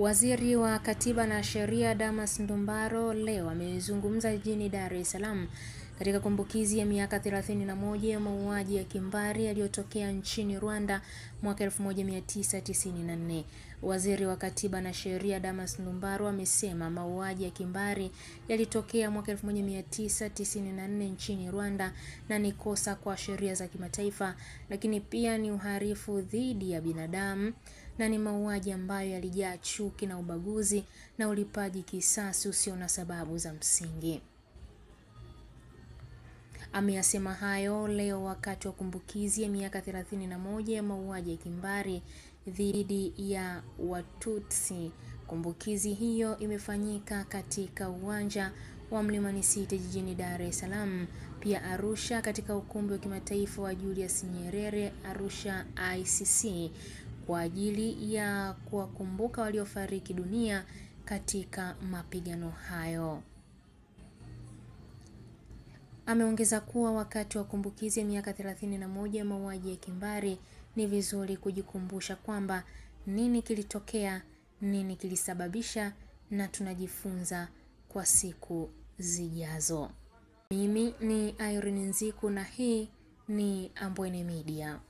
Waziri wa Katiba na Sheria Damas Ndumbaro leo amezungumza jijini Dar es Salaam katika kumbukizi ya miaka 31 ya mauaji ya kimbari yaliyotokea nchini Rwanda mwaka 1994. Waziri wa Katiba na Sheria Damas Ndumbaro amesema mauaji ya kimbari yalitokea mwaka 1994 nchini Rwanda na ni kosa kwa sheria za kimataifa, lakini pia ni uhalifu dhidi ya binadamu na ni mauaji ambayo yalijaa chuki na ubaguzi na ulipaji kisasi usio na sababu za msingi. Ameyasema hayo leo wakati wa kumbukizi ya miaka 31 ya mauaji ya kimbari dhidi ya Watutsi. Kumbukizi hiyo imefanyika katika uwanja wa Mlimani City jijini Dar es Salaam, pia Arusha katika ukumbi wa kimataifa wa Julius Nyerere Arusha ICC, kwa ajili ya kuwakumbuka waliofariki dunia katika mapigano hayo. Ameongeza kuwa wakati wa kumbukizi ya miaka 31 ya mauaji ya kimbari ni vizuri kujikumbusha kwamba nini kilitokea, nini kilisababisha, na tunajifunza kwa siku zijazo. Mimi ni Irene Nziku na hii ni Ambwene Media.